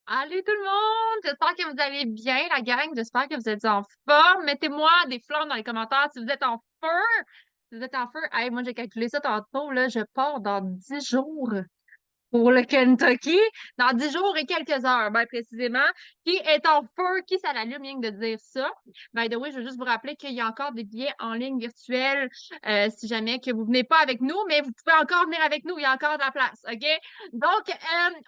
Allez tout le monde! J'espère que vous allez bien, la gang. J'espère que vous êtes en forme. Mettez-moi des flammes dans les commentaires si vous êtes en feu. Si vous êtes en feu, hey, moi j'ai calculé ça tantôt, là, je pars dans 10 jours pour le Kentucky, dans 10 jours et quelques heures, bien précisément. Qui est en feu? Qui ça l'allume, rien que de dire ça? By the way, je veux juste vous rappeler qu'il y a encore des billets en ligne virtuels si jamais que vous venez pas avec nous, mais vous pouvez encore venir avec nous, il y a encore de la place, OK? Donc,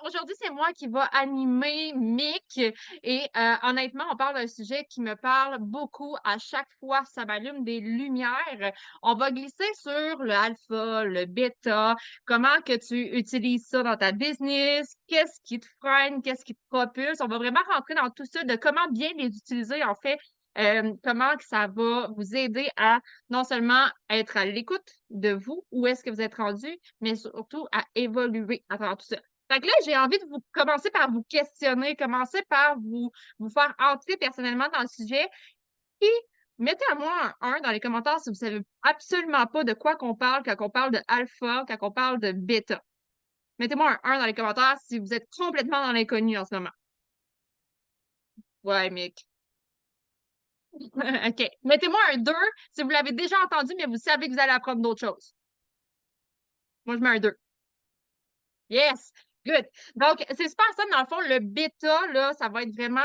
aujourd'hui, c'est moi qui va animer Mick et honnêtement, on parle d'un sujet qui me parle beaucoup à chaque fois, ça m'allume des lumières. On va glisser sur le alpha, le bêta, comment que tu utilises ça dans ta business, qu'est-ce qui te freine, qu'est-ce qui te propulse. On va vraiment rentrer dans tout ça, de comment bien les utiliser, en fait, comment que ça va vous aider à non seulement être à l'écoute de vous, où est-ce que vous êtes rendu, mais surtout à évoluer à travers tout ça. Fait que là, j'ai envie de vous commencer par vous questionner, commencer par vous faire entrer personnellement dans le sujet. Et mettez-moi un 1 dans les commentaires si vous savez absolument pas de quoi qu'on parle quand on parle de alpha, quand on parle de bêta. Mettez-moi un 1 dans les commentaires si vous êtes complètement dans l'inconnu en ce moment. Ouais, Mick. OK. Mettez-moi un 2 si vous l'avez déjà entendu, mais vous savez que vous allez apprendre d'autres choses. Moi, je mets un 2. Yes! Good. Donc, c'est super ça, dans le fond, le bêta, là, ça va être vraiment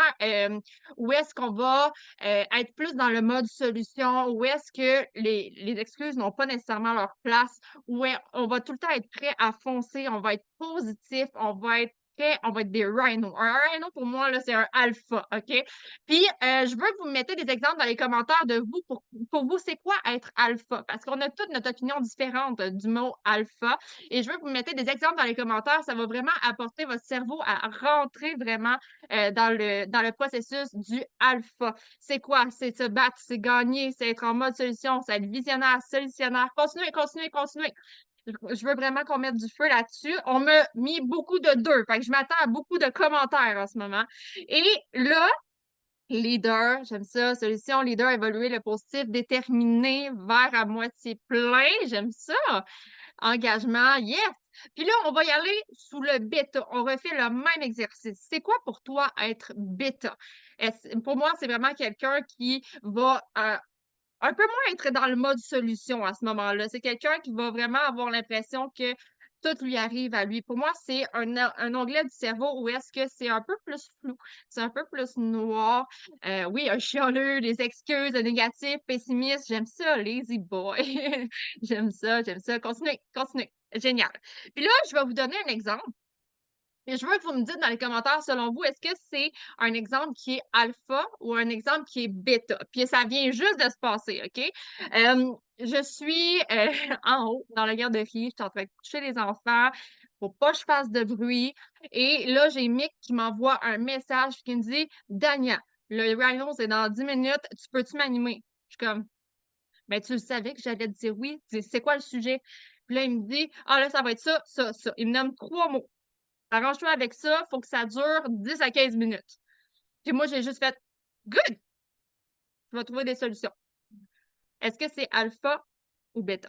où est-ce qu'on va être plus dans le mode solution, où est-ce que les excuses n'ont pas nécessairement leur place, où on va tout le temps être prêt à foncer, on va être positif, on va être prêt, on va être des rhinos. Un rhino, pour moi, là, c'est un alpha, OK? Puis, je veux que vous me mettez des exemples dans les commentaires de vous. Pour vous, c'est quoi être alpha? Parce qu'on a toute notre opinion différente du mot alpha. Et je veux que vous mettez des exemples dans les commentaires. Ça va vraiment apporter votre cerveau à rentrer vraiment dans le processus du alpha. C'est quoi? C'est se battre, c'est gagner, c'est être en mode solution, c'est être visionnaire, solutionnaire. Continuez, continuez, continuez. Je veux vraiment qu'on mette du feu là-dessus. On m'a mis beaucoup de 2. Fait que je m'attends à beaucoup de commentaires en ce moment. Et là, leader, j'aime ça. Solution, leader, évoluer le positif, déterminé, vers à moitié plein. J'aime ça. Engagement, yes! Puis là, on va y aller sous le bêta. On refait le même exercice. C'est quoi pour toi être bêta? Pour moi, c'est vraiment quelqu'un qui va un peu moins être dans le mode solution à ce moment-là. C'est quelqu'un qui va vraiment avoir l'impression que tout lui arrive à lui. Pour moi, c'est un onglet du cerveau où est-ce que c'est un peu plus flou, c'est un peu plus noir. Oui, un chialeux, des excuses, un négatif, pessimiste. J'aime ça, lazy boy. J'aime ça, j'aime ça. Continuez, continuez. Génial. Puis là, je vais vous donner un exemple. Et je veux que vous me dites dans les commentaires, selon vous, est-ce que c'est un exemple qui est alpha ou un exemple qui est bêta? Puis ça vient juste de se passer, OK? Je suis en haut dans la garderie, je suis en train de coucher les enfants, faut pas que je fasse de bruit. Et là, j'ai Mick qui m'envoie un message qui me dit Dania, le Rhino, c'est dans 10 minutes, tu peux-tu m'animer? Je suis comme, ben, tu le savais que j'allais te dire oui. C'est quoi le sujet? Puis là, il me dit, ah là, ça va être ça, ça, ça. Il me nomme 3 mots. Arrange-toi avec ça, faut que ça dure 10 à 15 minutes. Puis moi, j'ai juste fait good, je vais trouver des solutions. Est-ce que c'est alpha ou bêta?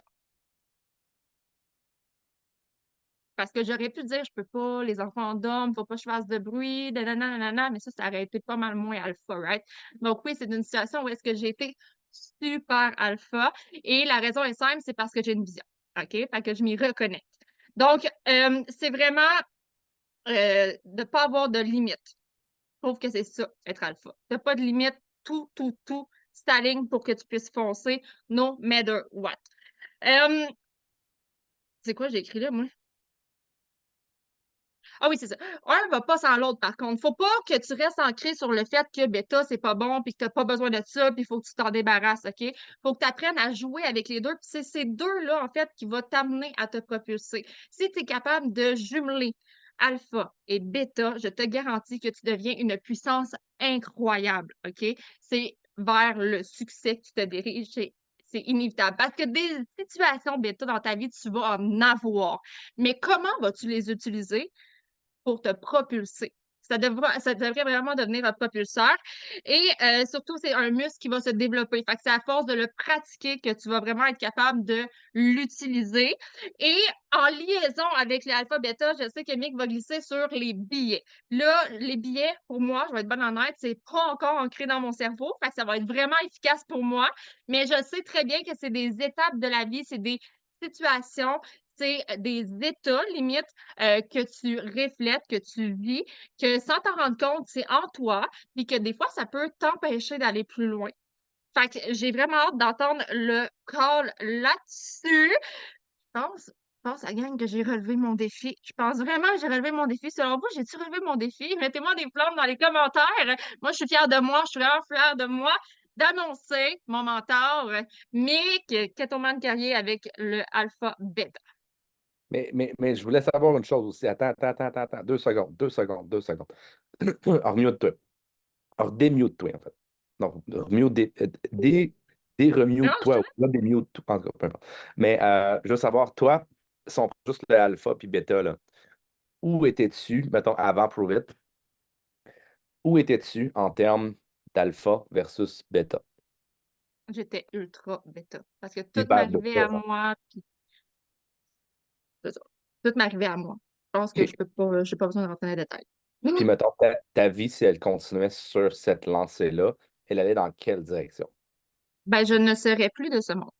Parce que j'aurais pu dire, je peux pas, les enfants dorment, faut pas que je fasse de bruit, nanana, nanana, mais ça aurait été pas mal moins alpha, right? Donc oui, c'est une situation où est-ce que j'ai été super alpha. Et la raison est simple, c'est parce que j'ai une vision. OK? Fait que je m'y reconnecte. Donc, c'est vraiment de pas avoir de limite. Je trouve que c'est ça, être alpha. Tu pas de limite, tout s'aligne pour que tu puisses foncer, no matter what. C'est quoi j'ai écrit là, moi? Ah oui, c'est ça. Un va pas sans l'autre, par contre. Faut pas que tu restes ancré sur le fait que bêta, c'est pas bon, puis que t'as pas besoin de ça, puis il faut que tu t'en débarrasses, OK? Faut que tu apprennes à jouer avec les deux, puis c'est ces deux-là, en fait, qui vont t'amener à te propulser. Si tu es capable de jumeler alpha et bêta, je te garantis que tu deviens une puissance incroyable, OK? C'est vers le succès que tu te diriges. C'est inévitable. Parce que des situations bêta dans ta vie, tu vas en avoir. Mais comment vas-tu les utiliser? Pour te propulser. Ça devrait vraiment devenir un propulseur. Et surtout, c'est un muscle qui va se développer. Fait que c'est à force de le pratiquer que tu vas vraiment être capable de l'utiliser. Et en liaison avec les alpha-bêta, je sais que Mick va glisser sur les billets. Là, les billets, pour moi, je vais être bonne honnête, c'est pas encore ancré dans mon cerveau. Fait que ça va être vraiment efficace pour moi. Mais je sais très bien que c'est des étapes de la vie, c'est des situations, c'est des états limite que tu reflètes, que tu vis, que sans t'en rendre compte, c'est en toi, puis que des fois, ça peut t'empêcher d'aller plus loin. Fait que j'ai vraiment hâte d'entendre le call là-dessus. Je pense, la gang, que j'ai relevé mon défi. Je pense vraiment que j'ai relevé mon défi. Selon vous, j'ai-tu relevé mon défi? Mettez-moi des flammes dans les commentaires. Moi, je suis fière de moi. Je suis vraiment fière de moi d'annoncer mon mentor, Mick Kettleman Carrier avec le Alpha Beta. Mais je voulais savoir une chose aussi. Attends. 2 secondes, 2 secondes, 2 secondes. Remute-toi. Démute-toi, en fait. Non, remute, Mélange remute-toi. tout. Ou pas démute-toi, en tout cas, peu importe. Mais je veux savoir, toi, si on prend juste le alpha puis bêta, là, où étais-tu, mettons, avant Prove It, où étais-tu en termes d'alpha versus bêta? J'étais ultra bêta. Parce que tout Hyper m'arrivait bêta, à genre. moi, puis c'est ça. Tout m'arrivait à moi. Je pense que OK. je peux pas, j'ai pas besoin de rentrer dans les détails. Puis, mettons, ta vie, si elle continuait sur cette lancée-là, elle allait dans quelle direction? Ben, je ne serais plus de ce monde.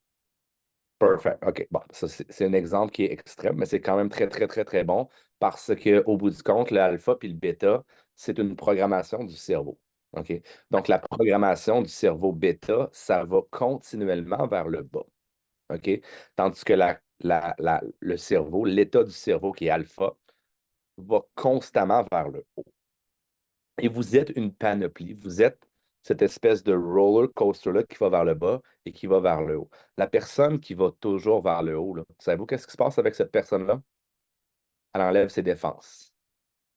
Perfect. OK. Bon, ça, c'est un exemple qui est extrême, mais c'est quand même très, très, très, très bon parce qu'au bout du compte, l'alpha puis le bêta, c'est une programmation du cerveau. OK? Donc, la programmation du cerveau bêta, ça va continuellement vers le bas. OK? Tandis que le cerveau, l'état du cerveau qui est alpha, va constamment vers le haut. Et vous êtes une panoplie. Vous êtes cette espèce de roller coaster-là qui va vers le bas et qui va vers le haut. La personne qui va toujours vers le haut, là, savez-vous qu'est-ce qui se passe avec cette personne-là? Elle enlève ses défenses.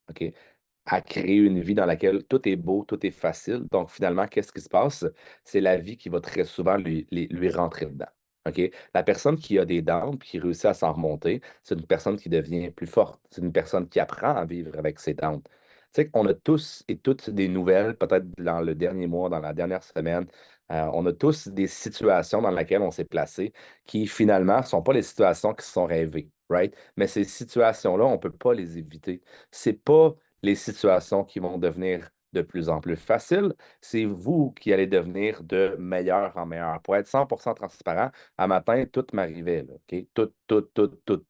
OK? Elle crée une vie dans laquelle tout est beau, tout est facile. Donc, finalement, qu'est-ce qui se passe? C'est la vie qui va très souvent lui rentrer dedans. OK? La personne qui a des dents puis qui réussit à s'en remonter, c'est une personne qui devient plus forte. C'est une personne qui apprend à vivre avec ses dents. Tu sais, on a tous et toutes des nouvelles, peut-être dans le dernier mois, dans la dernière semaine. On a tous des situations dans lesquelles on s'est placé qui, finalement, ne sont pas les situations qui sont rêvées, right? Mais ces situations-là, on ne peut pas les éviter. C'est pas les situations qui vont devenir de plus en plus faciles, c'est vous qui allez devenir de meilleur en meilleur. Pour être 100% transparent, un matin, tout m'arrivait, là, OK?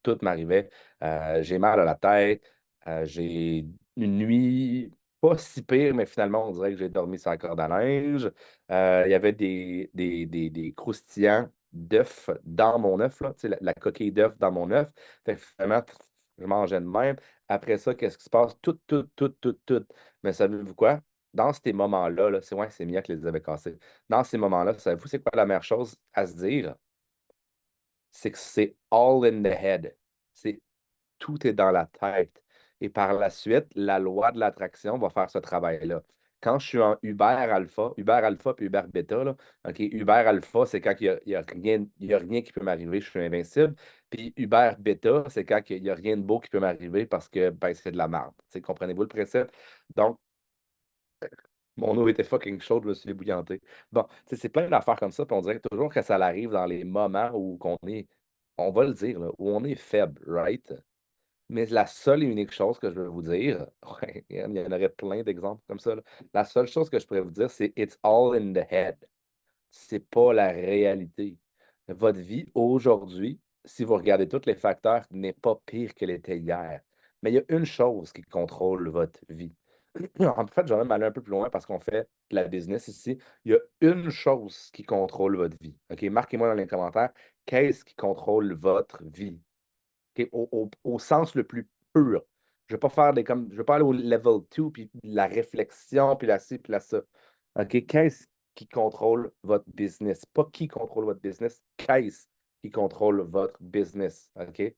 Tout m'arrivait. J'ai mal à la tête, j'ai une nuit pas si pire, mais finalement, on dirait que j'ai dormi sur la corde à linge. Il y avait des croustillants d'œufs dans mon œuf, là, tu sais, la coquille d'œuf dans mon œuf. Fait que finalement, je mangeais de même. Après ça, qu'est-ce qui se passe? Tout. Mais savez-vous quoi? Dans ces moments-là, là, c'est ouais, c'est Mia qui les avait cassés. Dans ces moments-là, savez-vous, c'est quoi la meilleure chose à se dire? C'est que c'est all in the head. C'est tout est dans la tête. Et par la suite, la loi de l'attraction va faire ce travail-là. Quand je suis en Uber Alpha puis Uber Beta, là, OK, Uber Alpha, c'est quand il y a rien qui peut m'arriver, je suis invincible. Puis Uber Beta, c'est quand il n'y a rien de beau qui peut m'arriver parce que ben, c'est de la merde. Tu sais, comprenez-vous le principe? Donc, mon eau était fucking chaude, je me suis ébouillanté. Bon, tu sais, c'est plein d'affaires comme ça, puis on dirait toujours que ça arrive dans les moments où qu'on est, on va le dire, là, où on est faible, right? Mais la seule et unique chose que je veux vous dire, ouais, il y en aurait plein d'exemples comme ça, là. La seule chose que je pourrais vous dire, c'est It's all in the head. C'est pas la réalité. Votre vie aujourd'hui, si vous regardez tous les facteurs, n'est pas pire qu'elle était hier. Mais il y a une chose qui contrôle votre vie. En fait, je vais même aller un peu plus loin parce qu'on fait de la business ici. Il y a une chose qui contrôle votre vie. OK? Marquez-moi dans les commentaires, qu'est-ce qui contrôle votre vie? OK, au sens le plus pur. Je ne vais pas faire je vais pas aller au level 2, puis la réflexion, puis la ci, puis la ça. OK, qu'est-ce qui contrôle votre business? Pas qui contrôle votre business, qu'est-ce qui contrôle votre business? OK?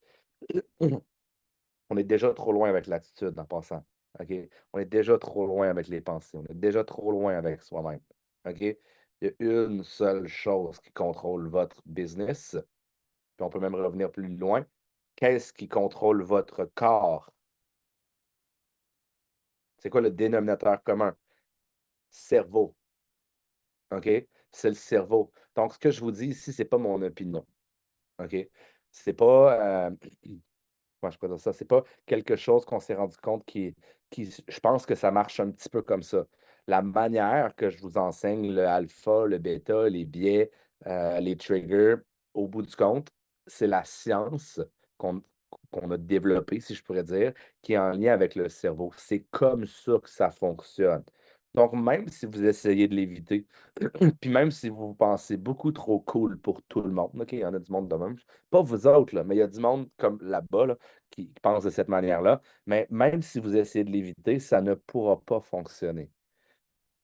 On est déjà trop loin avec l'attitude en passant. OK? On est déjà trop loin avec les pensées. On est déjà trop loin avec soi-même. OK? Il y a une seule chose qui contrôle votre business, puis on peut même revenir plus loin. Qu'est-ce qui contrôle votre corps? C'est quoi le dénominateur commun? Cerveau. OK? C'est le cerveau. Donc, ce que je vous dis ici, c'est pas mon opinion. OK? C'est pas, comment je peux dire ça? C'est pas quelque chose qu'on s'est rendu compte je pense que ça marche un petit peu comme ça. La manière que je vous enseigne le alpha, le bêta, les biais, les triggers, au bout du compte, c'est la science qu'on qu'on a développée, si je pourrais dire, qui est en lien avec le cerveau. C'est comme ça que ça fonctionne. Donc, même si vous essayez de l'éviter, puis même si vous vous pensez beaucoup trop cool pour tout le monde, OK, il y en a du monde de même, pas vous autres, là, mais il y a du monde comme là-bas là, qui pense de cette manière-là. Mais même si vous essayez de l'éviter, ça ne pourra pas fonctionner.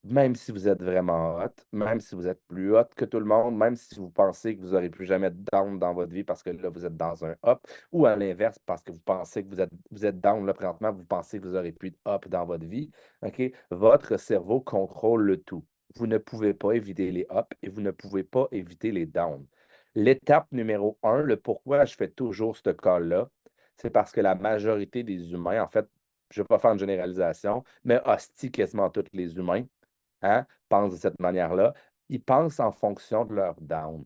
Même si vous êtes vraiment hot, même si vous êtes plus hot que tout le monde, même si vous pensez que vous n'aurez plus jamais de down dans votre vie parce que là, vous êtes dans un up, ou à l'inverse, parce que vous pensez que vous êtes down là présentement, vous pensez que vous n'aurez plus de up dans votre vie, OK? Votre cerveau contrôle le tout. Vous ne pouvez pas éviter les ups et vous ne pouvez pas éviter les downs. L'étape numéro un, le pourquoi je fais toujours ce call-là, c'est parce que la majorité des humains, en fait, je ne vais pas faire une généralisation, mais hostie quasiment tous les humains, hein, pensent de cette manière-là. Ils pensent en fonction de leur down.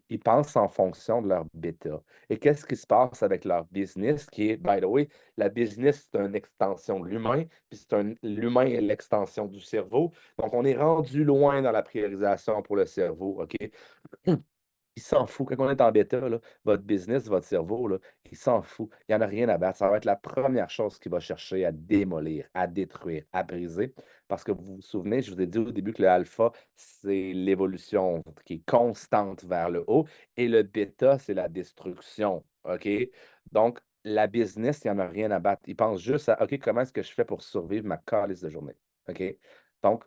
Ils pensent en fonction de leur bêta. Et qu'est-ce qui se passe avec leur business, qui est, by the way, la business, c'est une extension de l'humain, puis l'humain est l'extension du cerveau. Donc, on est rendu loin dans la priorisation pour le cerveau, OK? Il s'en fout. Quand on est en bêta, là, votre business, votre cerveau, là, il s'en fout. Il n'y en a rien à battre. Ça va être la première chose qu'il va chercher à démolir, à détruire, à briser. Parce que vous vous souvenez, je vous ai dit au début que le alpha, c'est l'évolution qui est constante vers le haut. Et le bêta, c'est la destruction. OK? Donc, la business, il n'y en a rien à battre. Il pense juste à OK, comment est-ce que je fais pour survivre ma calice de journée? OK? Donc,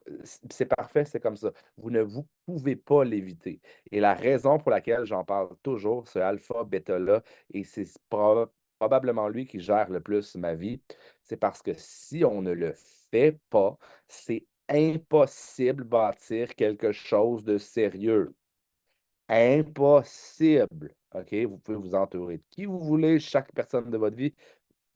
c'est parfait, c'est comme ça. Vous pouvez pas l'éviter. Et la raison pour laquelle j'en parle toujours, ce alpha, bêta-là, et c'est probablement lui qui gère le plus ma vie, c'est parce que si on ne le fait pas, c'est impossible de bâtir quelque chose de sérieux. Impossible. OK? Vous pouvez vous entourer de qui vous voulez, chaque personne de votre vie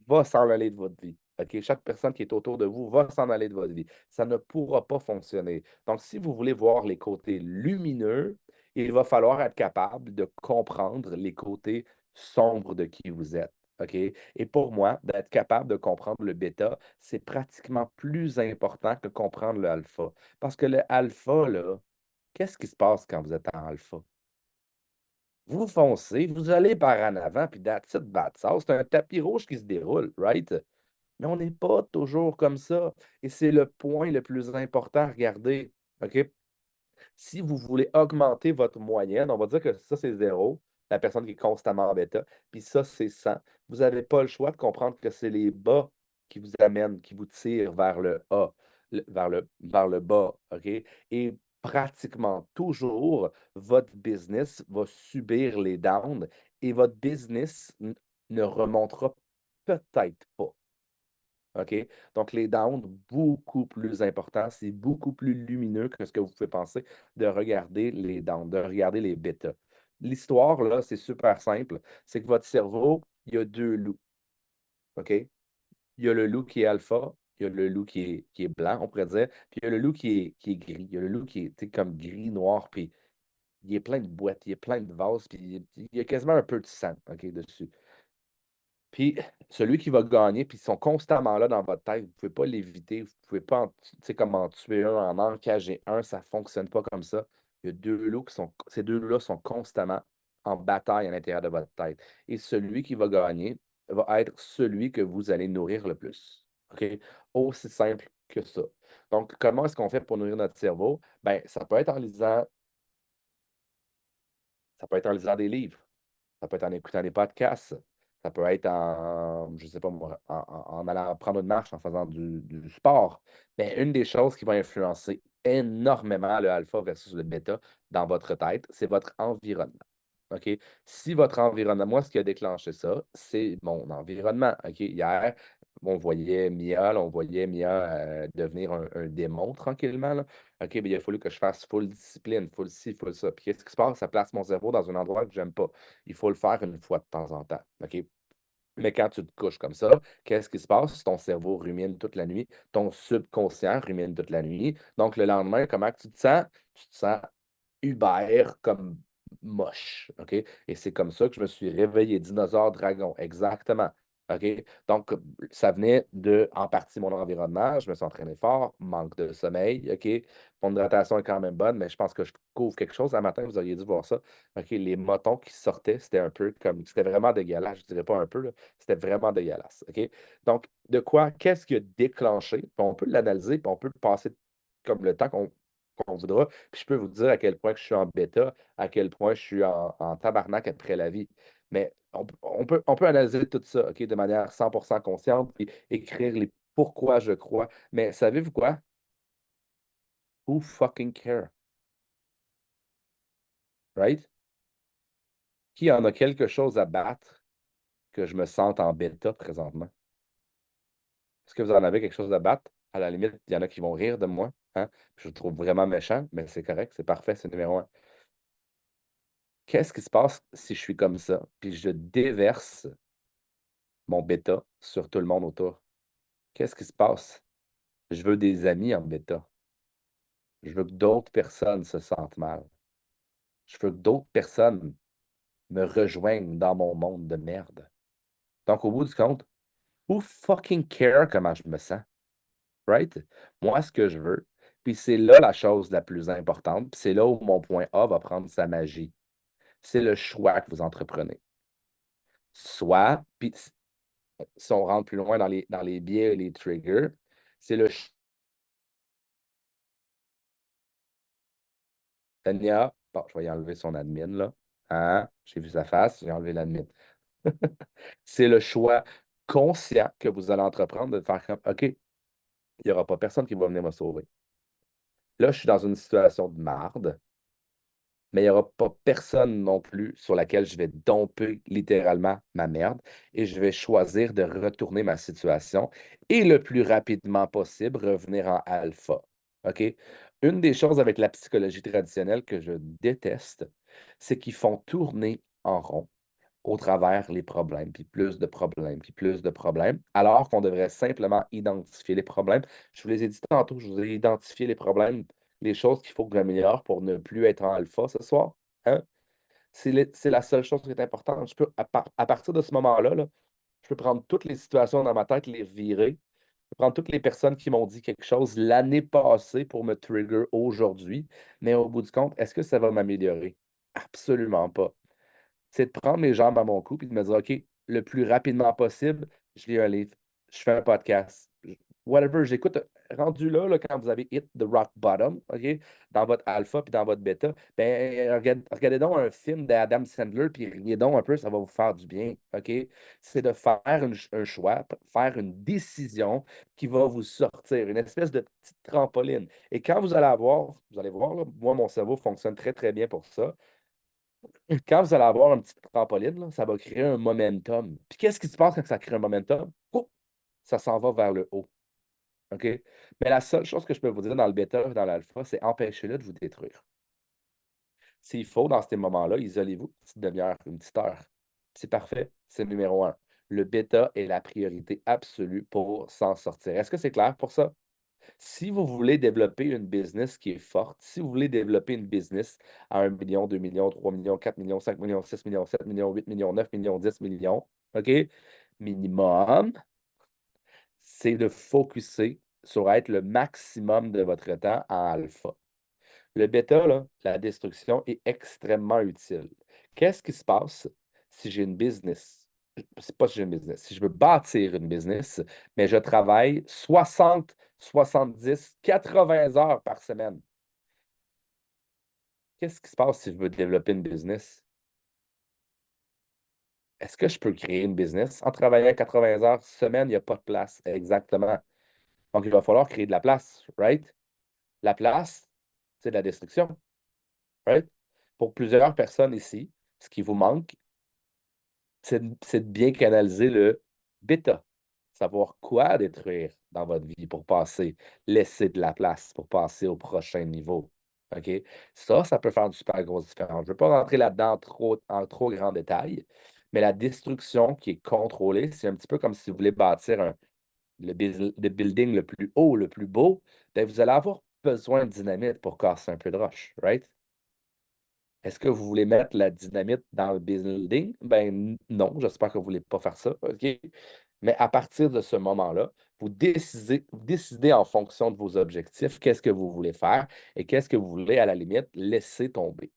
va s'en aller de votre vie. OK? Chaque personne qui est autour de vous va s'en aller de votre vie. Ça ne pourra pas fonctionner. Donc, si vous voulez voir les côtés lumineux, il va falloir être capable de comprendre les côtés sombres de qui vous êtes. OK? Et pour moi, d'être capable de comprendre le bêta, c'est pratiquement plus important que comprendre le alpha. Parce que le alpha, là, qu'est-ce qui se passe quand vous êtes en alpha? Vous foncez, vous allez par en avant, puis that's it, that's all. C'est un tapis rouge qui se déroule, right? Mais on n'est pas toujours comme ça. Et c'est le point le plus important à regarder. OK? Si vous voulez augmenter votre moyenne, on va dire que ça, c'est 0, la personne qui est constamment en bêta, puis ça, c'est 100. Vous n'avez pas le choix de comprendre que c'est les bas qui vous amènent, qui vous tirent vers le A, vers le bas. OK? Et pratiquement toujours, votre business va subir les downs et votre business ne remontera peut-être pas. OK? Donc, les downs, beaucoup plus importants, c'est beaucoup plus lumineux que ce que vous pouvez penser de regarder les downs, de regarder les bêtas. L'histoire, là, c'est super simple. C'est que votre cerveau, il y a deux loups. OK? Il y a le loup qui est alpha, il y a le loup qui est blanc, on pourrait dire, puis il y a le loup qui est gris. Il y a le loup qui est tu sais, comme gris, noir, puis il est plein de boîtes, il est plein de vases, puis il y a quasiment un peu de sang, OK, dessus. Puis celui qui va gagner, puis ils sont constamment là dans votre tête, vous ne pouvez pas l'éviter, vous ne pouvez pas tu sais, comme en tuer un, en encager un, ça ne fonctionne pas comme ça. Il y a deux loups ces deux loups-là sont constamment en bataille à l'intérieur de votre tête. Et celui qui va gagner va être celui que vous allez nourrir le plus. OK? Aussi simple que ça. Donc, comment est-ce qu'on fait pour nourrir notre cerveau? Ben, ça peut être en lisant des livres. Ça peut être en écoutant des podcasts. Ça peut être je sais pas moi, en allant prendre une marche, en faisant du sport. Mais une des choses qui va influencer énormément le alpha versus le bêta dans votre tête, c'est votre environnement. OK? Si votre environnement, moi, ce qui a déclenché ça, c'est mon environnement. OK? Hier, on voyait Mia devenir un démon tranquillement, là. OK, bien, il a fallu que je fasse full discipline, full ci, full ça. Puis qu'est-ce qui se passe? Ça place mon cerveau dans un endroit que j'aime pas. Il faut le faire une fois de temps en temps. OK? Mais quand tu te couches comme ça, qu'est-ce qui se passe? Ton cerveau rumine toute la nuit, ton subconscient rumine toute la nuit. Donc, le lendemain, comment tu te sens? Tu te sens Uber comme moche. OK? Et c'est comme ça que je me suis réveillé, dinosaure dragon, exactement. OK? Donc, ça venait de, en partie, mon environnement. Je me suis entraîné fort, manque de sommeil. OK? Mon hydratation est quand même bonne, mais je pense que je couvre quelque chose. Un matin, vous auriez dû voir ça. OK? Les motons qui sortaient, c'était un peu comme. C'était vraiment dégueulasse. Je dirais pas un peu, là. C'était vraiment dégueulasse. OK? Donc, de quoi, qu'est-ce qui a déclenché? Puis on peut l'analyser, puis on peut passer comme le temps qu'on voudra. Puis je peux vous dire à quel point que je suis en bêta, à quel point je suis en tabarnak après la vie. Mais on peut analyser tout ça, OK, de manière 100% consciente, puis écrire les pourquoi je crois. Mais savez-vous quoi? Who fucking care? Right? Qui en a quelque chose à battre que je me sente en bêta présentement? Est-ce que vous en avez quelque chose à battre? À la limite, il y en a qui vont rire de moi, hein? Je le trouve vraiment méchant, mais c'est correct, c'est parfait, c'est numéro un. Qu'est-ce qui se passe si je suis comme ça, puis je déverse mon bêta sur tout le monde autour? Qu'est-ce qui se passe? Je veux des amis en bêta. Je veux que d'autres personnes se sentent mal. Je veux que d'autres personnes me rejoignent dans mon monde de merde. Donc, au bout du compte, who fucking care comment je me sens? Right? Moi, ce que je veux, puis c'est là la chose la plus importante, puis c'est là où mon point A va prendre sa magie. C'est le choix que vous entreprenez. Soit, puis si on rentre plus loin dans les biais et les triggers, c'est le Tania. Bon, je vais y enlever son admin, là. Hein? J'ai vu sa face, j'ai enlevé l'admin. C'est le choix conscient que vous allez entreprendre de faire comme, OK, il n'y aura pas personne qui va venir me sauver. Là, je suis dans une situation de marde, mais il n'y aura pas personne non plus sur laquelle je vais domper littéralement ma merde et je vais choisir de retourner ma situation et le plus rapidement possible revenir en alpha. OK? Une des choses avec la psychologie traditionnelle que je déteste, c'est qu'ils font tourner en rond au travers les problèmes, puis plus de problèmes, puis plus de problèmes, alors qu'on devrait simplement identifier les problèmes. Je vous les ai dit tantôt, je vous ai identifié les problèmes, les choses qu'il faut que j'améliore pour ne plus être en alpha ce soir. Hein? C'est la seule chose qui est importante. Je peux, à partir de ce moment-là, là, je peux prendre toutes les situations dans ma tête, les virer. Je peux prendre toutes les personnes qui m'ont dit quelque chose l'année passée pour me trigger aujourd'hui. Mais au bout du compte, est-ce que ça va m'améliorer? Absolument pas. C'est de prendre les jambes à mon cou et de me dire, OK, le plus rapidement possible, je lis un livre, je fais un podcast, whatever, j'écoute. Rendu là, quand vous avez hit the rock bottom, OK, dans votre alpha puis dans votre bêta, ben, regardez donc un film d'Adam Sandler puis riez donc un peu, ça va vous faire du bien, OK? C'est de faire un choix, faire une décision qui va vous sortir, une espèce de petite trampoline. Et quand vous allez voir, là, moi, mon cerveau fonctionne très, très bien pour ça. Quand vous allez avoir une petite trampoline, là, ça va créer un momentum. Puis qu'est-ce qui se passe quand ça crée un momentum? Oup, ça s'en va vers le haut. OK? Mais la seule chose que je peux vous dire dans le bêta et dans l'alpha, c'est empêchez-le de vous détruire. S'il faut, dans ces moments-là, isolez-vous une petite demi-heure, une petite heure. C'est parfait, c'est numéro un. Le bêta est la priorité absolue pour s'en sortir. Est-ce que c'est clair pour ça? Si vous voulez développer une business qui est forte, si vous voulez développer une business à 1 million, 2 millions, 3 millions, 4 millions, 5 millions, 6 millions, 7 millions, 8 millions, 9 millions, 10 millions, OK? Minimum, c'est de focuser sur être le maximum de votre temps en alpha. Le bêta, là, la destruction est extrêmement utile. Qu'est-ce qui se passe si j'ai une business? C'est pas si j'ai une business. Si je veux bâtir une business, mais je travaille 60, 70, 80 heures par semaine. Qu'est-ce qui se passe si je veux développer une business? Est-ce que je peux créer une business en travaillant 80 heures semaine? Il n'y a pas de place. Exactement. Donc, il va falloir créer de la place, right? La place, c'est de la destruction, right? Pour plusieurs personnes ici, ce qui vous manque, c'est de bien canaliser le bêta. Savoir quoi détruire dans votre vie pour passer, laisser de la place pour passer au prochain niveau. OK? Ça peut faire une super grosse différence. Je ne veux pas rentrer là-dedans en trop grand détail, Mais la destruction qui est contrôlée, c'est un petit peu comme si vous voulez bâtir le building le plus haut, le plus beau, ben vous allez avoir besoin de dynamite pour casser un peu de roche, right? Est-ce que vous voulez mettre la dynamite dans le building? Ben non, j'espère que vous ne voulez pas faire ça, OK? Mais à partir de ce moment-là, vous décidez en fonction de vos objectifs, qu'est-ce que vous voulez faire et qu'est-ce que vous voulez, à la limite, laisser tomber.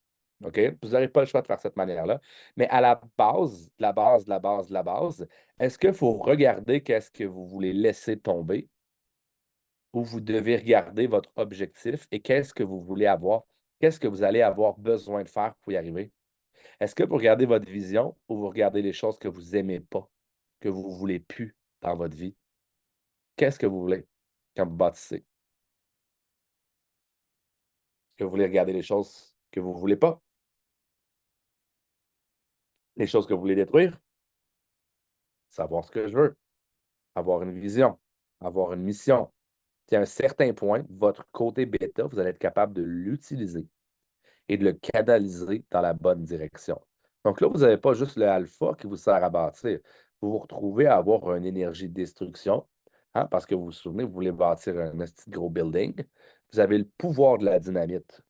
OK? Vous n'aurez pas le choix de faire cette manière-là. Mais à la base, la base, la base, la base, est-ce qu'il faut regarder qu'est-ce que vous voulez laisser tomber ou vous devez regarder votre objectif et qu'est-ce que vous voulez avoir, qu'est-ce que vous allez avoir besoin de faire pour y arriver? Est-ce que vous regardez votre vision ou vous regardez les choses que vous n'aimez pas, que vous ne voulez plus dans votre vie? Qu'est-ce que vous voulez quand vous bâtissez? Est-ce que vous voulez regarder les choses que vous ne voulez pas, les choses que vous voulez détruire? Savoir ce que je veux, avoir une vision, avoir une mission. Puis à un certain point, votre côté bêta, vous allez être capable de l'utiliser et de le canaliser dans la bonne direction. Donc là, vous n'avez pas juste le alpha qui vous sert à bâtir. Vous vous retrouvez à avoir une énergie de destruction, hein, parce que vous vous souvenez, vous voulez bâtir un petit gros building. Vous avez le pouvoir de la dynamite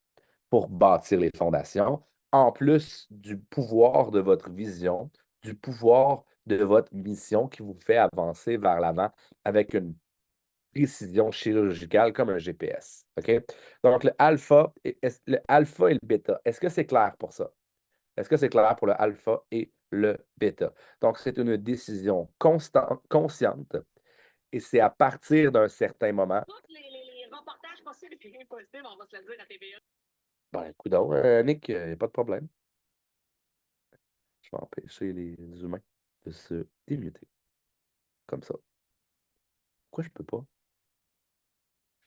pour bâtir les fondations, en plus du pouvoir de votre vision, du pouvoir de votre mission qui vous fait avancer vers l'avant avec une précision chirurgicale comme un GPS. OK? Donc, le alpha et le bêta, est-ce que c'est clair pour ça? Est-ce que c'est clair pour le alpha et le bêta? Donc, c'est une décision constante, consciente, et c'est à partir d'un certain moment. Tous les reportages possibles et impossibles, on va se le dire à TVA. Ben, coudonc, Nick, il n'y a pas de problème. Je vais empêcher les humains de se démuter. Comme ça. Pourquoi je peux pas?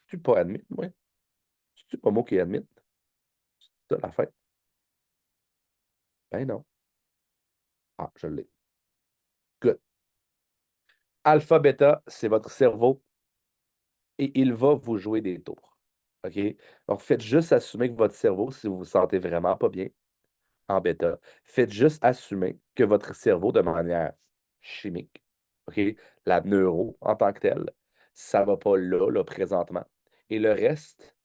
Je suis pas admis, moi. Je suis pas moi qui est admis. C'est ça la fête. Ben non. Ah, je l'ai. Good. Alpha, bêta, c'est votre cerveau et il va vous jouer des tours. OK? Donc, faites juste assumer que votre cerveau, si vous vous sentez vraiment pas bien en bêta, faites juste assumer que votre cerveau, de manière chimique, OK? La neuro en tant que telle, ça va pas là, présentement. Et le reste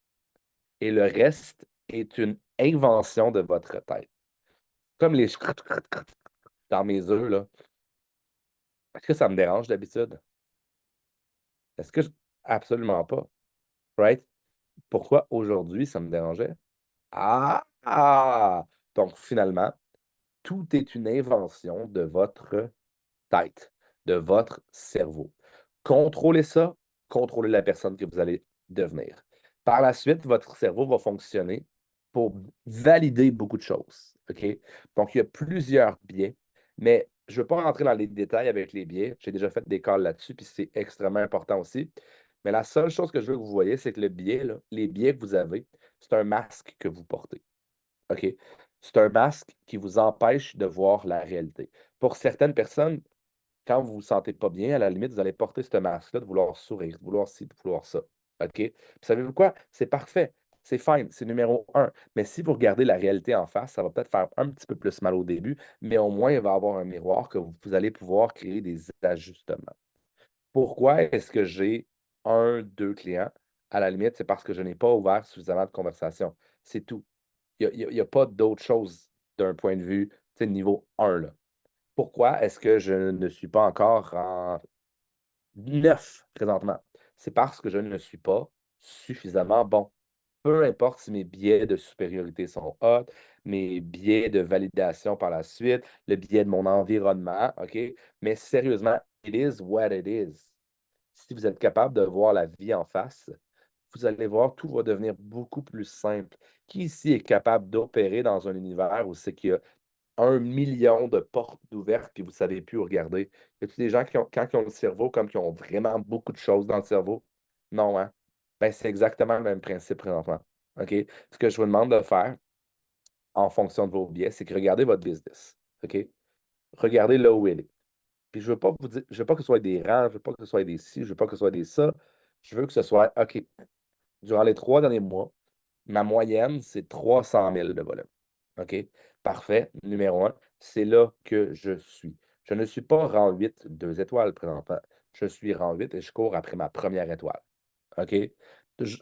est une invention de votre tête. Comme les dans mes œufs, là. Est-ce que ça me dérange d'habitude? Est-ce que Absolument pas. Right? Pourquoi aujourd'hui ça me dérangeait? Ah! Ah! Donc finalement, tout est une invention de votre tête, de votre cerveau. Contrôlez ça, contrôlez la personne que vous allez devenir. Par la suite, votre cerveau va fonctionner pour valider beaucoup de choses. OK? Donc, il y a plusieurs biais, mais je ne veux pas rentrer dans les détails avec les biais. J'ai déjà fait des calls là-dessus, puis c'est extrêmement important aussi. Mais la seule chose que je veux que vous voyez, c'est que le biais, là, les biais que vous avez, c'est un masque que vous portez. OK? C'est un masque qui vous empêche de voir la réalité. Pour certaines personnes, quand vous ne vous sentez pas bien, à la limite, vous allez porter ce masque-là, de vouloir sourire, de vouloir ci, de vouloir ça. OK? Puis savez-vous quoi? C'est parfait. C'est fine. C'est numéro un. Mais si vous regardez la réalité en face, ça va peut-être faire un petit peu plus mal au début, mais au moins, il va y avoir un miroir que vous allez pouvoir créer des ajustements. Pourquoi est-ce que j'ai un, deux clients? À la limite, c'est parce que je n'ai pas ouvert suffisamment de conversations. C'est tout. Il n'y a pas d'autre chose d'un point de vue, tu sais, niveau un là. Pourquoi est-ce que je ne suis pas encore en 9 présentement? C'est parce que je ne suis pas suffisamment bon. Peu importe si mes biais de supériorité sont hauts, mes biais de validation par la suite, le biais de mon environnement, OK? Mais sérieusement, it is what it is. Si vous êtes capable de voir la vie en face, vous allez voir, tout va devenir beaucoup plus simple. Qui ici est capable d'opérer dans un univers où c'est qu'il y a 1 million de portes ouvertes puis vous ne savez plus où regarder? Y a-t-il des gens qui ont, quand ils ont le cerveau, comme qui ont vraiment beaucoup de choses dans le cerveau? Non, hein? Ben, c'est exactement le même principe présentement. OK? Ce que je vous demande de faire en fonction de vos biais, c'est que regardez votre business. OK? Regardez là où elle est. Puis je veux pas vous dire, je veux pas que ce soit des rangs, je veux pas que ce soit des ci, je veux pas que ce soit des ça. Je veux que ce soit, OK, durant les 3 derniers mois, ma moyenne, c'est 300 000 de volume. OK? Parfait. Numéro un, c'est là que je suis. Je ne suis pas rang 8, 2 étoiles présentement. Je suis rang 8 et je cours après ma première étoile. OK?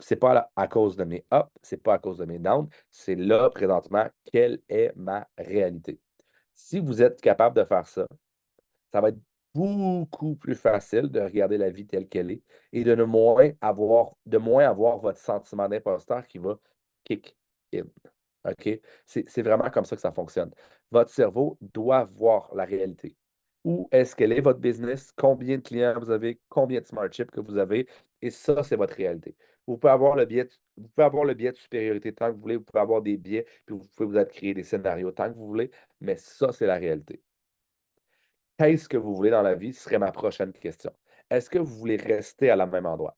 C'est pas à cause de mes ups, c'est pas à cause de mes downs, c'est là présentement, quelle est ma réalité. Si vous êtes capable de faire ça, ça va être beaucoup plus facile de regarder la vie telle qu'elle est et de moins avoir votre sentiment d'imposteur qui va kick in. OK? C'est vraiment comme ça que ça fonctionne. Votre cerveau doit voir la réalité. Où est-ce qu'elle est, votre business? Combien de clients vous avez? Combien de smart chips que vous avez? Et ça, c'est votre réalité. Vous pouvez avoir le biais de supériorité tant que vous voulez. Vous pouvez avoir des biais, puis vous pouvez vous être créer des scénarios tant que vous voulez, mais ça, c'est la réalité. Qu'est-ce que vous voulez dans la vie? Ce serait ma prochaine question. Est-ce que vous voulez rester à la même endroit?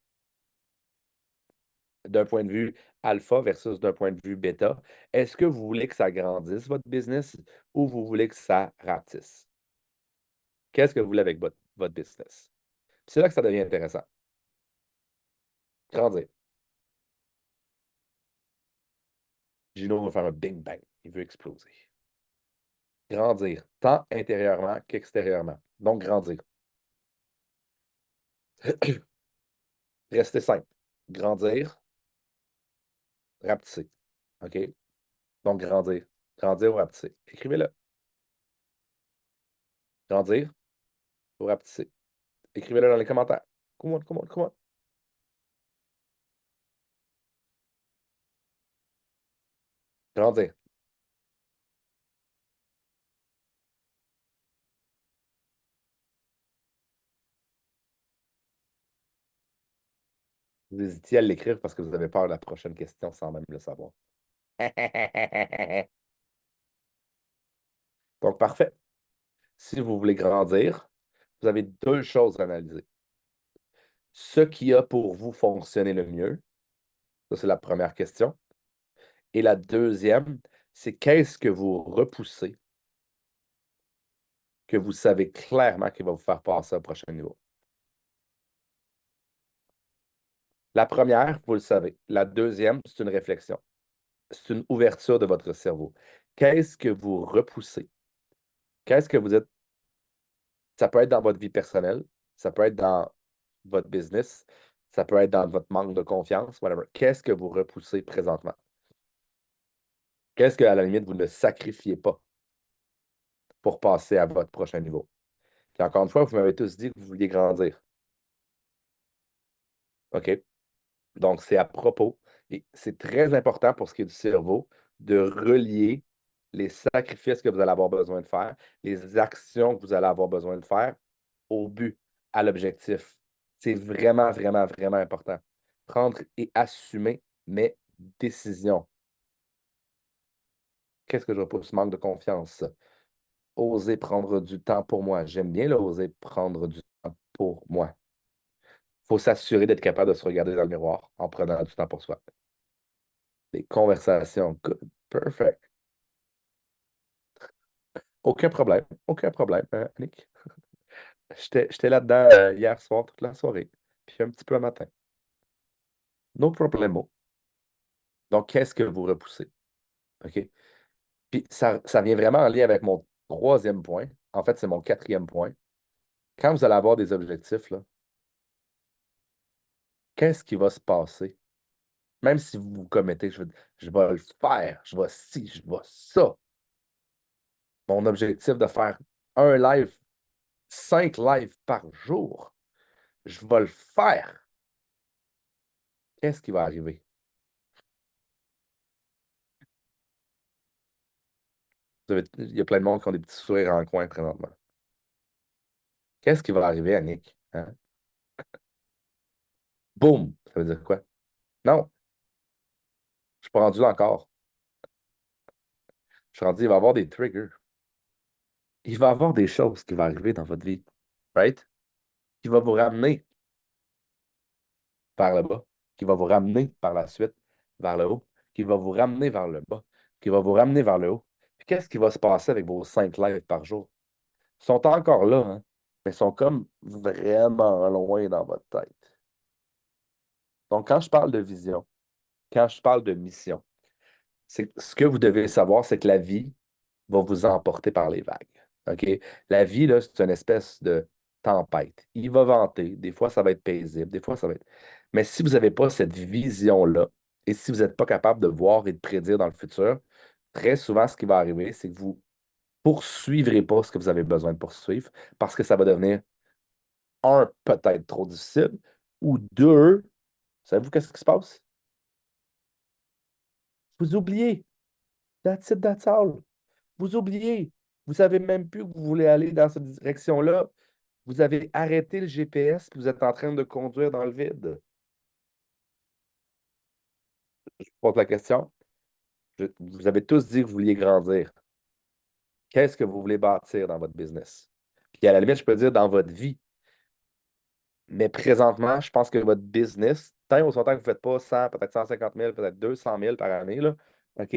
D'un point de vue alpha versus d'un point de vue bêta, est-ce que vous voulez que ça grandisse, votre business, ou vous voulez que ça rapetisse? Qu'est-ce que vous voulez avec votre business? C'est là que ça devient intéressant. Grandir. Gino veut faire un bing bang. Il veut exploser. Grandir, tant intérieurement qu'extérieurement. Donc, grandir. Rester simple. Grandir, rapetisser. OK? Donc, grandir. Grandir ou rapetisser. Écrivez-le. Grandir ou rapetisser. Écrivez-le dans les commentaires. Come on, come on, come on. Grandir. Vous hésitiez à l'écrire parce que vous avez peur de la prochaine question sans même le savoir. Donc, parfait. Si vous voulez grandir, vous avez deux choses à analyser. Ce qui a pour vous fonctionné le mieux, ça c'est la première question. Et la deuxième, c'est qu'est-ce que vous repoussez, que vous savez clairement qu'il va vous faire passer au prochain niveau. La première, vous le savez. La deuxième, c'est une réflexion. C'est une ouverture de votre cerveau. Qu'est-ce que vous repoussez? Qu'est-ce que vous êtes. Ça peut être dans votre vie personnelle, ça peut être dans votre business, ça peut être dans votre manque de confiance, whatever. Qu'est-ce que vous repoussez présentement? Qu'est-ce que, à la limite, vous ne sacrifiez pas pour passer à votre prochain niveau? Puis encore une fois, vous m'avez tous dit que vous vouliez grandir. OK? Donc, c'est à propos. Et c'est très important pour ce qui est du cerveau de relier les sacrifices que vous allez avoir besoin de faire, les actions que vous allez avoir besoin de faire au but, à l'objectif. C'est vraiment, vraiment, vraiment important. Prendre et assumer mes décisions. Qu'est-ce que je repousse? Manque de confiance. Oser prendre du temps pour moi. J'aime bien le oser prendre du temps pour moi. Il faut s'assurer d'être capable de se regarder dans le miroir en prenant du temps pour soi. Des conversations. Good. Perfect. Aucun problème. Aucun problème, Annick. J'étais là-dedans hier soir, toute la soirée. Puis un petit peu le matin. No problemo. Donc, qu'est-ce que vous repoussez? OK? Puis ça vient vraiment en lien avec mon troisième point. En fait, c'est mon quatrième point. Quand vous allez avoir des objectifs, là, qu'est-ce qui va se passer? Même si vous vous commettez, je vais le faire, je vais ci, je vais ça. Mon objectif de faire un live, 5 lives par jour, je vais le faire. Qu'est-ce qui va arriver? Il y a plein de monde qui ont des petits sourires en coin présentement. Qu'est-ce qui va arriver, Annick? Hein? Boum! Ça veut dire quoi? Non, je suis pas rendu là encore. Je suis rendu, il va y avoir des triggers. Il va y avoir des choses qui vont arriver dans votre vie, right? Qui va vous ramener vers le bas, qui va vous ramener par la suite vers le haut, qui va vous ramener vers le bas, qui va vous ramener vers le haut. Puis qu'est-ce qui va se passer avec vos 5 lives par jour? Ils sont encore là, hein, mais ils sont comme vraiment loin dans votre tête. Donc, quand je parle de vision, quand je parle de mission, Ce que vous devez savoir, c'est que la vie va vous emporter par les vagues. OK? La vie, là, c'est une espèce de tempête. Il va venter. Des fois, ça va être paisible. Des fois, ça va être. Mais si vous n'avez pas cette vision-là, et si vous n'êtes pas capable de voir et de prédire dans le futur, très souvent, ce qui va arriver, c'est que vous poursuivrez pas ce que vous avez besoin de poursuivre parce que ça va devenir, un, peut-être trop difficile, ou deux, savez-vous qu'est-ce qui se passe? Vous oubliez. That's it, that's all. Vous oubliez. Vous savez même plus que vous voulez aller dans cette direction-là. Vous avez arrêté le GPS puis vous êtes en train de conduire dans le vide. Je pose la question. Vous avez tous dit que vous vouliez grandir. Qu'est-ce que vous voulez bâtir dans votre business? Puis à la limite, je peux dire dans votre vie. Mais présentement, je pense que votre business, tant au temps que vous ne faites pas 100, peut-être 150 000, peut-être 200 000 par année, là, OK?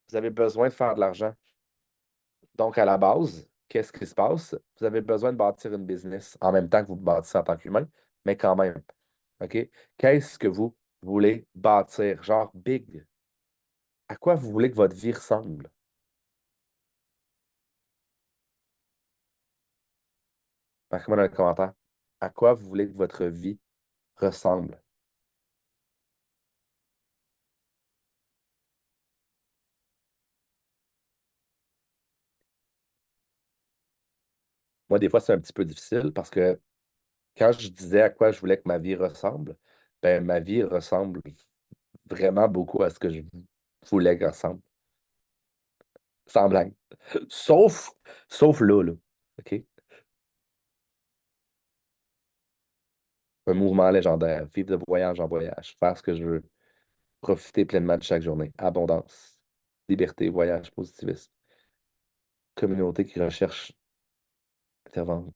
Vous avez besoin de faire de l'argent. Donc, à la base, qu'est-ce qui se passe? Vous avez besoin de bâtir une business en même temps que vous bâtissez en tant qu'humain, mais quand même. OK? Qu'est-ce que vous voulez bâtir? Genre big. À quoi vous voulez que votre vie ressemble? Marquez-moi dans les commentaires. À quoi vous voulez que votre vie ressemble? Moi, des fois, c'est un petit peu difficile parce que quand je disais à quoi je voulais que ma vie ressemble, ben, ma vie ressemble vraiment beaucoup à ce que je voulais qu'elle ressemble. Sans blague. Sauf, sauf là, là. OK? Un mouvement légendaire, vivre de voyage en voyage, faire ce que je veux, profiter pleinement de chaque journée, abondance, liberté, voyage, positivisme, communauté qui recherche, intervention.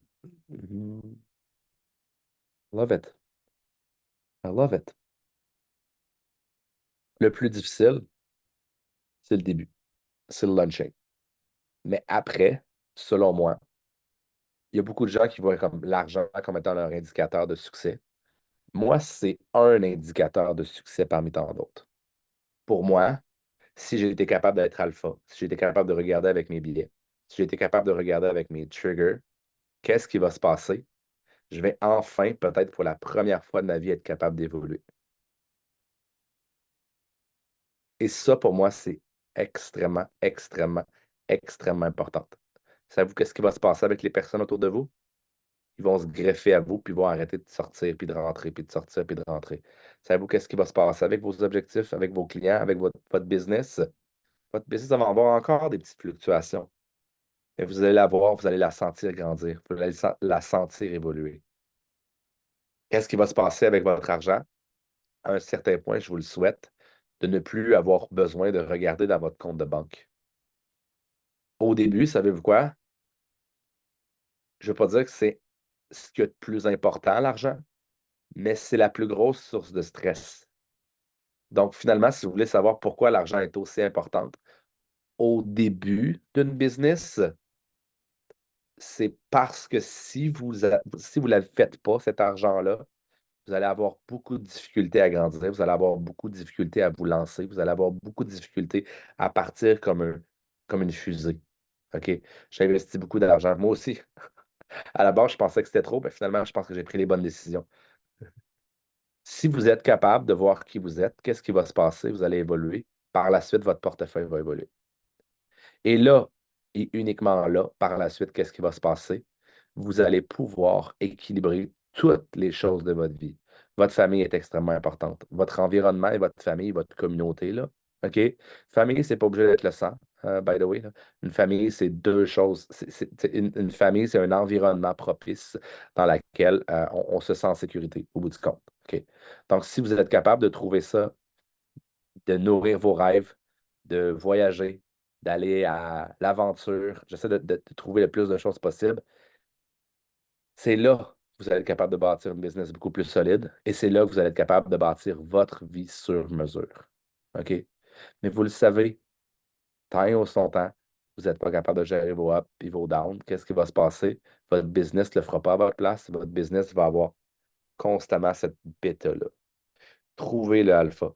Love it. I love it. Le plus difficile, c'est le début, c'est le launching. Mais après, selon moi, il y a beaucoup de gens qui voient comme l'argent comme étant leur indicateur de succès. Moi, c'est un indicateur de succès parmi tant d'autres. Pour moi, si j'ai été capable d'être alpha, si j'ai été capable de regarder avec mes billets, si j'ai été capable de regarder avec mes triggers, qu'est-ce qui va se passer? Je vais enfin, peut-être pour la première fois de ma vie, être capable d'évoluer. Et ça, pour moi, c'est extrêmement, extrêmement, extrêmement important. Savez-vous qu'est-ce qui va se passer avec les personnes autour de vous? Ils vont se greffer à vous, puis ils vont arrêter de sortir, puis de rentrer, puis de sortir, puis de rentrer. Savez-vous qu'est-ce qui va se passer avec vos objectifs, avec vos clients, avec votre business? Votre business va avoir encore des petites fluctuations. Mais vous allez la voir, vous allez la sentir grandir, vous allez la sentir évoluer. Qu'est-ce qui va se passer avec votre argent? À un certain point, je vous le souhaite, de ne plus avoir besoin de regarder dans votre compte de banque. Au début, savez-vous quoi? Je ne veux pas dire que c'est ce qu'il y a de plus important, l'argent, mais c'est la plus grosse source de stress. Donc, finalement, si vous voulez savoir pourquoi l'argent est aussi important, au début d'une business, c'est parce que si vous ne la faites pas, cet argent-là, vous allez avoir beaucoup de difficultés à grandir, vous allez avoir beaucoup de difficultés à vous lancer, vous allez avoir beaucoup de difficultés à partir comme une fusée. OK? J'ai investi beaucoup d'argent. Moi aussi, à la base, je pensais que c'était trop, mais finalement, je pense que j'ai pris les bonnes décisions. Si vous êtes capable de voir qui vous êtes, qu'est-ce qui va se passer? Vous allez évoluer. Par la suite, votre portefeuille va évoluer. Et là, et uniquement là, par la suite, qu'est-ce qui va se passer? Vous allez pouvoir équilibrer toutes les choses de votre vie. Votre famille est extrêmement importante. Votre environnement et votre famille, votre communauté, là. OK? Famille, c'est pas obligé d'être le sang, by the way, là. Une famille, c'est deux choses. Une famille, c'est un environnement propice dans lequel on se sent en sécurité, au bout du compte. OK? Donc, si vous êtes capable de trouver ça, de nourrir vos rêves, de voyager, d'aller à l'aventure. J'essaie de trouver le plus de choses possible. C'est là que vous allez être capable de bâtir une business beaucoup plus solide et c'est là que vous allez être capable de bâtir votre vie sur mesure. OK? Mais vous le savez, tant et son temps, vous n'êtes pas capable de gérer vos ups et vos downs. Qu'est-ce qui va se passer? Votre business ne le fera pas à votre place. Votre business va avoir constamment cette bêta-là. Trouvez le alpha.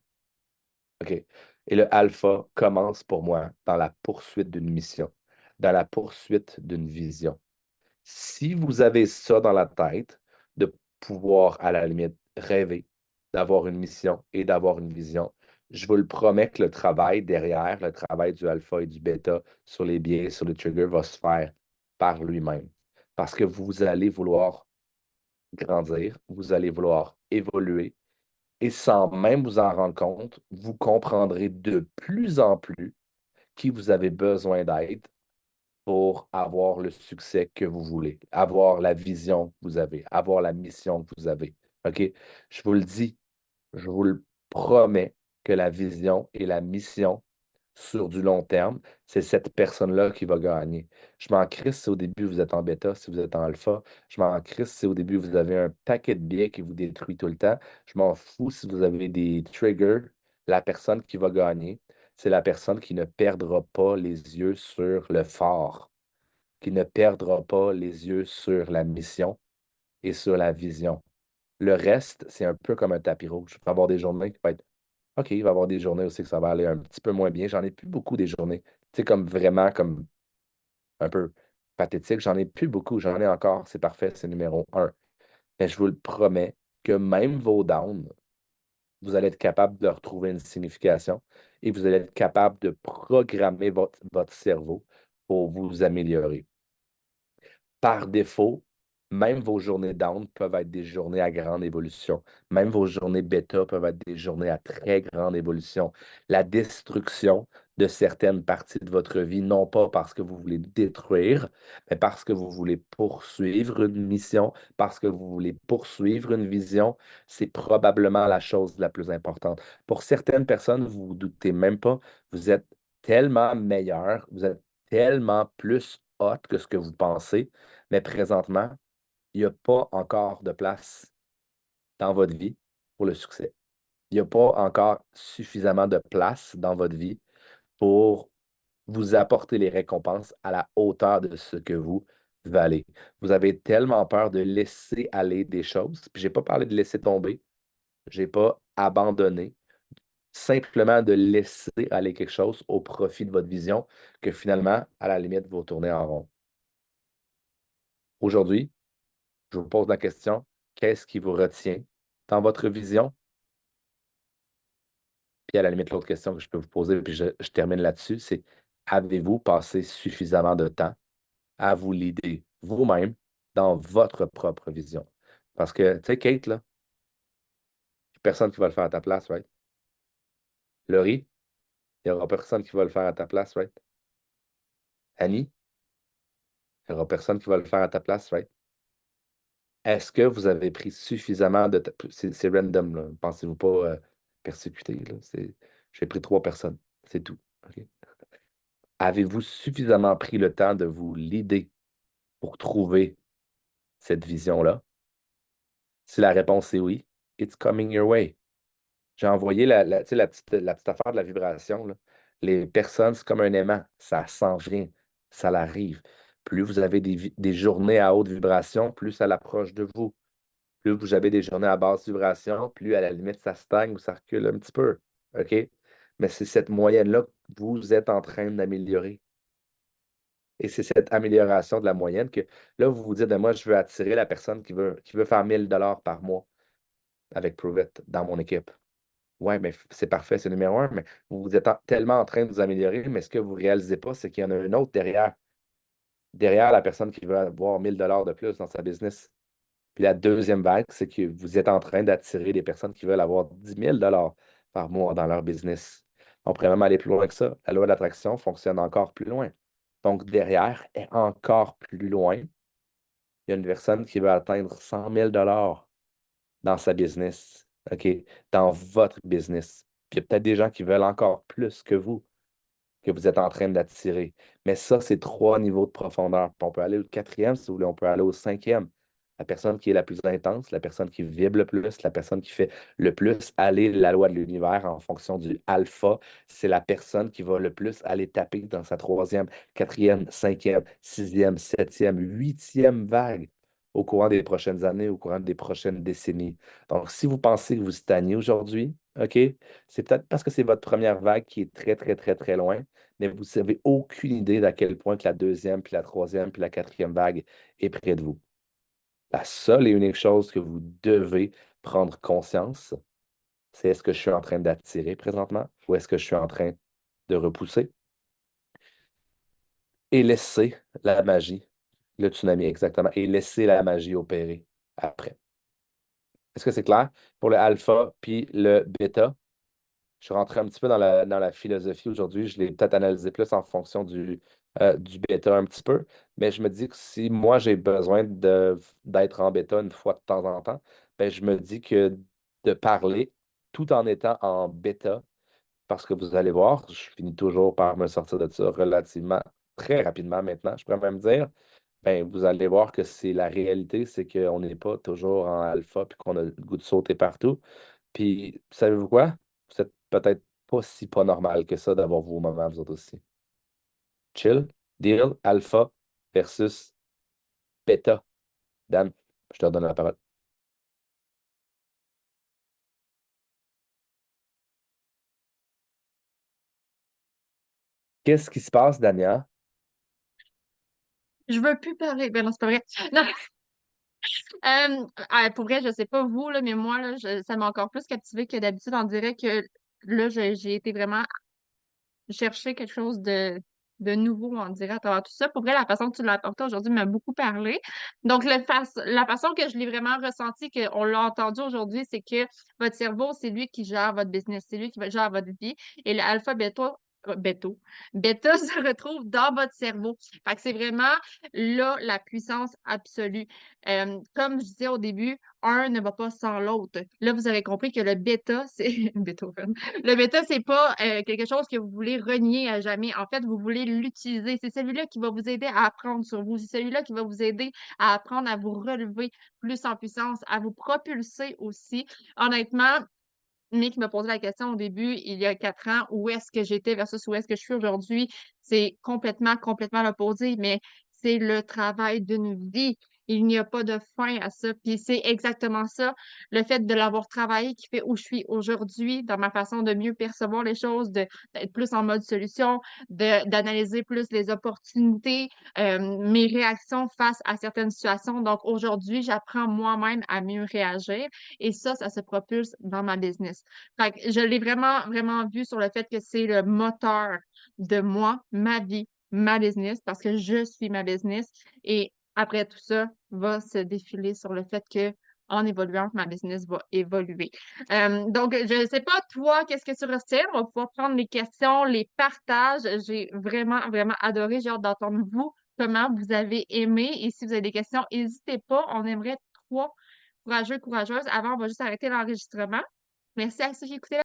OK? Et le alpha commence pour moi dans la poursuite d'une mission, dans la poursuite d'une vision. Si vous avez ça dans la tête, de pouvoir, à la limite, rêver, d'avoir une mission et d'avoir une vision, je vous le promets que le travail derrière, le travail du alpha et du bêta sur les biais, sur le trigger, va se faire par lui-même. Parce que vous allez vouloir grandir, vous allez vouloir évoluer, et sans même vous en rendre compte, vous comprendrez de plus en plus qui vous avez besoin d'être pour avoir le succès que vous voulez, avoir la vision que vous avez, avoir la mission que vous avez. OK? Je vous le dis, je vous le promets que la vision et la mission sur du long terme, c'est cette personne-là qui va gagner. Je m'en crisse si au début vous êtes en bêta, si vous êtes en alpha. Je m'en crisse si au début vous avez un paquet de biais qui vous détruit tout le temps. Je m'en fous si vous avez des triggers. La personne qui va gagner, c'est la personne qui ne perdra pas les yeux sur le phare, qui ne perdra pas les yeux sur la mission et sur la vision. Le reste, c'est un peu comme un tapis rouge. Il va y avoir des journées qui vont être OK, il va y avoir des journées aussi que ça va aller un petit peu moins bien. J'en ai plus beaucoup des journées. Tu sais, comme vraiment comme un peu pathétique. J'en ai plus beaucoup. J'en ai encore. C'est parfait, c'est numéro un. Mais je vous le promets que même vos downs, vous allez être capable de retrouver une signification et vous allez être capable de programmer votre cerveau pour vous améliorer. Par défaut, même vos journées down peuvent être des journées à grande évolution. Même vos journées bêta peuvent être des journées à très grande évolution. La destruction de certaines parties de votre vie, non pas parce que vous voulez détruire, mais parce que vous voulez poursuivre une mission, parce que vous voulez poursuivre une vision, c'est probablement la chose la plus importante. Pour certaines personnes, vous ne vous doutez même pas, vous êtes tellement meilleur, vous êtes tellement plus hot que ce que vous pensez, mais présentement, il n'y a pas encore de place dans votre vie pour le succès. Il n'y a pas encore suffisamment de place dans votre vie pour vous apporter les récompenses à la hauteur de ce que vous valez. Vous avez tellement peur de laisser aller des choses. Puis je n'ai pas parlé de laisser tomber. Je n'ai pas abandonné. Simplement de laisser aller quelque chose au profit de votre vision que finalement, à la limite, vous tournez en rond. Aujourd'hui, je vous pose la question, qu'est-ce qui vous retient dans votre vision? Puis à la limite, l'autre question que je peux vous poser, puis je termine là-dessus, c'est avez-vous passé suffisamment de temps à vous leader vous-même dans votre propre vision? Parce que, tu sais, Kate, là, personne qui va le faire à ta place, right? Laurie, il n'y aura personne qui va le faire à ta place, right? Annie, il n'y aura personne qui va le faire à ta place, right? Est-ce que vous avez pris suffisamment de temps? C'est random, là. Pensez-vous pas persécuter, là. J'ai pris 3 personnes. C'est tout. OK? Avez-vous suffisamment pris le temps de vous leader pour trouver cette vision-là? Si la réponse est oui, it's coming your way. J'ai envoyé tu sais, la petite affaire de la vibration, là. Les personnes, c'est comme un aimant. Ça s'en vient. Ça l'arrive. Plus vous avez des journées à haute vibration, plus ça l'approche de vous. Plus vous avez des journées à basse vibration, plus à la limite, ça stagne ou ça recule un petit peu. OK? Mais c'est cette moyenne-là que vous êtes en train d'améliorer. Et c'est cette amélioration de la moyenne que là, vous vous dites, ben, moi, je veux attirer la personne qui veut faire 1000 $ par mois avec Prove It dans mon équipe. Ouais, mais c'est parfait, c'est numéro un, mais vous êtes tellement en train de vous améliorer, mais ce que vous ne réalisez pas, c'est qu'il y en a un autre derrière la personne qui veut avoir 1000 $ de plus dans sa business. Puis la deuxième vague, c'est que vous êtes en train d'attirer des personnes qui veulent avoir 10 000 $ par mois dans leur business. On pourrait même aller plus loin que ça. La loi d'attraction fonctionne encore plus loin. Donc, derrière, et encore plus loin, il y a une personne qui veut atteindre 100 000 $ dans sa business, OK? Dans votre business. Puis il y a peut-être des gens qui veulent encore plus que vous êtes en train d'attirer. Mais ça, c'est 3 niveaux de profondeur. Puis on peut aller au quatrième, si vous voulez, on peut aller au cinquième. La personne qui est la plus intense, la personne qui vibre le plus, la personne qui fait le plus aller la loi de l'univers en fonction du alpha, c'est la personne qui va le plus aller taper dans sa troisième, quatrième, cinquième, sixième, septième, huitième vague au courant des prochaines années, au courant des prochaines décennies. Donc, si vous pensez que vous stagnez aujourd'hui, OK, c'est peut-être parce que c'est votre première vague qui est très, très, très, très loin, mais vous n'avez aucune idée d'à quel point que la deuxième, puis la troisième, puis la quatrième vague est près de vous. La seule et unique chose que vous devez prendre conscience, c'est est-ce que je suis en train d'attirer présentement ou est-ce que je suis en train de repousser? Et laisser la magie, le tsunami exactement, et laisser la magie opérer après. Est-ce que c'est clair? Pour le alpha puis le bêta, je suis rentré un petit peu dans la philosophie aujourd'hui. Je l'ai peut-être analysé plus en fonction du bêta un petit peu, mais je me dis que si moi j'ai besoin d'être en bêta une fois de temps en temps, ben, je me dis que de parler tout en étant en bêta, parce que vous allez voir, je finis toujours par me sortir de ça relativement très rapidement maintenant, je pourrais même dire, ben, vous allez voir que c'est la réalité, c'est qu'on n'est pas toujours en alpha puis qu'on a le goût de sauter partout. Puis, savez-vous quoi? Vous êtes peut-être pas si pas normal que ça d'avoir vos moments, vous autres aussi. Chill, deal, alpha versus bêta. Dan, je te redonne la parole. Qu'est-ce qui se passe, Dania? Je veux plus parler. Ben non, c'est pas vrai. Non. Pour vrai, je sais pas vous, là, mais moi, là, ça m'a encore plus captivé que d'habitude. On dirait que là, j'ai été vraiment chercher quelque chose de nouveau, on dirait, à travers tout ça. Pour vrai, la façon que tu l'as apporté aujourd'hui m'a beaucoup parlé. Donc, la façon que je l'ai vraiment ressenti, qu'on l'a entendu aujourd'hui, c'est que votre cerveau, c'est lui qui gère votre business, c'est lui qui gère votre vie. Et l'alpha, bêta se retrouve dans votre cerveau. Fait que c'est vraiment là la puissance absolue. Comme je disais au début, un ne va pas sans l'autre. Là, vous avez compris que le bêta, c'est Beethoven. Le bêta, c'est pas quelque chose que vous voulez renier à jamais. En fait, vous voulez l'utiliser. C'est celui-là qui va vous aider à apprendre sur vous. C'est celui-là qui va vous aider à apprendre à vous relever plus en puissance, à vous propulser aussi. Honnêtement, Mick me posait la question au début, il y a 4 ans, où est-ce que j'étais versus où est-ce que je suis aujourd'hui. C'est complètement, complètement l'opposé, mais c'est le travail d'une vie. Il n'y a pas de fin à ça. Puis c'est exactement ça, le fait de l'avoir travaillé qui fait où je suis aujourd'hui, dans ma façon de mieux percevoir les choses, d'être plus en mode solution, d'analyser plus les opportunités, mes réactions face à certaines situations. Donc aujourd'hui, j'apprends moi-même à mieux réagir et ça se propulse dans ma business. Fait que je l'ai vraiment, vraiment vu sur le fait que c'est le moteur de moi, ma vie, ma business, parce que je suis ma business. Et après tout ça, va se défiler sur le fait que en évoluant, ma business va évoluer. Donc, je ne sais pas, toi, qu'est-ce que tu retiens? On va pouvoir prendre les questions, les partages. J'ai vraiment, vraiment adoré. J'ai hâte d'entendre vous, comment vous avez aimé. Et si vous avez des questions, n'hésitez pas. On aimerait 3 courageux, courageuses. Avant, on va juste arrêter l'enregistrement. Merci à ceux qui écoutaient.